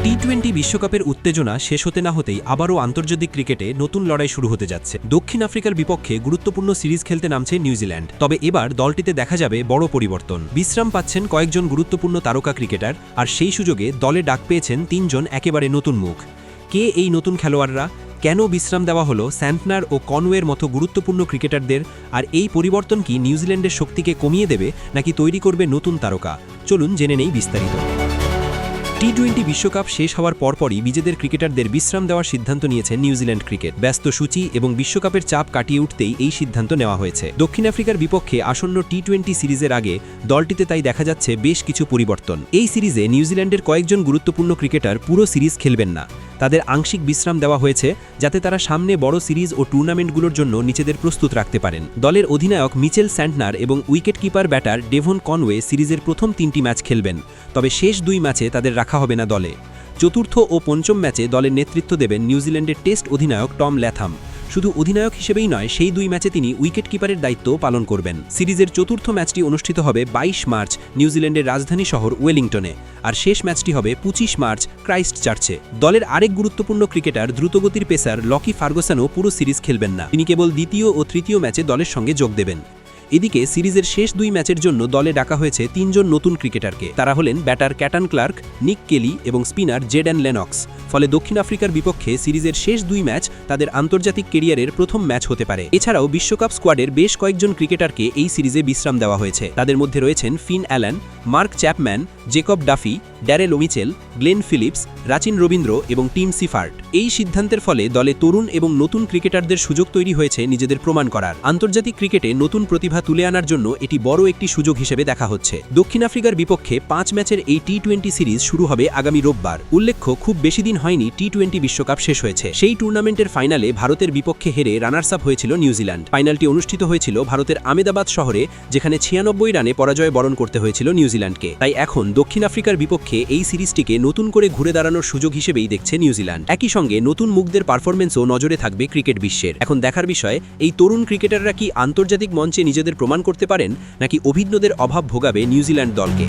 টি-20 বিশ্বকাপের উত্তেজনা শেষ হতে না হতেই আবারও আন্তর্জাতিক ক্রিকেটে নতুন লড়াই শুরু হতে যাচ্ছে। দক্ষিণ আফ্রিকার বিপক্ষে গুরুত্বপূর্ণ সিরিজ খেলতে নামছে নিউজিল্যান্ড। তবে এবার দলটিতে দেখা যাবে বড় পরিবর্তন। বিশ্রাম পাচ্ছেন কয়েকজন গুরুত্বপূর্ণ তারকা ক্রিকেটার, আর সেই সুযোগে দলে ডাক পেয়েছেন ৩ জন একেবারে নতুন মুখ। কে এই নতুন খেলোয়াড়রা? কেন বিশ্রাম দেওয়া হলো স্যান্টনার ও কনওয়ের মতো গুরুত্বপূর্ণ ক্রিকেটারদের? আর এই পরিবর্তন কি নিউজিল্যান্ডের শক্তিকে কমিয়ে দেবে নাকি তৈরি করবে নতুন তারকা? চলুন জেনে নেই বিস্তারিত। টি-20 বিশ্বকাপ শেষ হওয়ার পরপরই বিজেদের ক্রিকেটারদের বিশ্রাম দেওয়ার সিদ্ধান্ত নিয়েছে নিউজিল্যান্ড ক্রিকেট। ব্যস্ত সূচি এবং বিশ্বকাপের চাপ কাটিয়ে উঠতেই এই সিদ্ধান্ত নেওয়া হয়েছে। দক্ষিণ আফ্রিকার বিপক্ষে আসন্ন টি-20 সিরিজের আগে দলটিতে তাই দেখা যাচ্ছে বেশ কিছু পরিবর্তন। এই সিরিজে নিউজিল্যান্ডের কয়েকজন গুরুত্বপূর্ণ ক্রিকেটার পুরো সিরিজ খেলবেন না। তাদের আংশিক বিশ্রাম দেওয়া হয়েছে যাতে তারা সামনে বড় সিরিজ ও টুর্নামেন্টগুলোর জন্য নিজেদের প্রস্তুত রাখতে পারেন। দলের অধিনায়ক মিচেল স্যান্টনার এবং wicket keeper batter Devon Conway সিরিজের প্রথম 3টি ম্যাচ খেলবেন, তবে শেষ 2 ম্যাচে তাদের রাখা হবে না দলে। চতুর্থ ও পঞ্চম ম্যাচে দলের নেতৃত্ব দেবেন নিউজিল্যান্ডের টেস্ট অধিনায়ক টম ল্যাথাম। শুধু অধিনায়ক হিসেবেই নয়, সেই 2 ম্যাচে তিনি উইকেট কিপারের দায়িত্ব পালন করবেন। সিরিজের চতুর্থ ম্যাচটি অনুষ্ঠিত হবে 22 মার্চ নিউজিল্যান্ডের রাজধানী শহর ওয়েলিংটনে, আর শেষ ম্যাচটি হবে 25 মার্চ ক্রাইস্টচার্চে। দলের আরেক গুরুত্বপূর্ণ ক্রিকেটার দ্রুতগতির পেসার লকি ফার্গুসনও পুরো সিরিজ খেলবেন না। তিনি কেবল দ্বিতীয় ও তৃতীয় ম্যাচে দলের সঙ্গে যোগ দেবেন। এদিকে সিরিজের শেষ 2 ম্যাচের জন্য দলে ডাকা হয়েছে 3 জন নতুন ক্রিকেটারকে। তারা হলেন ব্যাটার ক্যাটান ক্লার্ক, নিক কেলি এবং স্পিনার জেডেন লেনক্স। ফলে দক্ষিণ আফ্রিকার বিপক্ষে সিরিজের শেষ 2 ম্যাচ তাদের আন্তর্জাতিক ক্যারিয়ারের প্রথম ম্যাচ হতে পারে। এছাড়াও বিশ্বকাপ স্কোয়াডের বেশ কয়েকজন ক্রিকেটারকে এই সিরিজে বিশ্রাম দেওয়া হয়েছে। তাদের মধ্যে রয়েছেন Finn Allen, Mark Chapman, Jacob Duffy, Daryl Mitchell, Glenn Phillips, Rachin Ravindra এবং টিম সিফার্ট। এই সিদ্ধান্তের ফলে দলে তরুণ এবং নতুন ক্রিকেটারদের সুযোগ তৈরি হয়েছে নিজেদের প্রমাণ করার। আন্তর্জাতিক ক্রিকেটে নতুন প্রতিভা তুলে আনার জন্য এটি বড় একটি সুযোগ হিসেবে দেখা হচ্ছে। দক্ষিণ আফ্রিকার বিপক্ষে 5 ম্যাচের এই টি-20 সিরিজ শুরু হবে আগামী রোববার। উল্লেখ্য, খুব বেশি দিন হয়নি টি-20 বিশ্বকাপ শেষ হয়েছে। সেই টুর্নামেন্টের ফাইনালে ভারতের বিপক্ষে হেরে রানার্স আপ হয়েছিল নিউজিল্যান্ড। ফাইনালটি অনুষ্ঠিত হয়েছিল ভারতের আহমেদাবাদ শহরে, যেখানে 96 রানে পরাজয় বরণ করতে হয়েছিল নিউজিল্যান্ডকে। তাই এখন দক্ষিণ আফ্রিকার বিপক্ষে এই সিরিজটিকে নতুন করে ঘুরে দাঁড়ানোর সুযোগ হিসেবেই দেখছে নিউজিল্যান্ড। একই সঙ্গে নতুন মুখদের পারফরমেন্সও নজরে থাকবে ক্রিকেট বিশ্বের। এখন দেখার বিষয়, এই তরুণ ক্রিকেটাররা কি আন্তর্জাতিক মঞ্চে নিজেদের প্রমাণ করতে পারেন নাকি অভিজ্ঞদের অভাব ভোগাবে নিউজিল্যান্ড দলকে।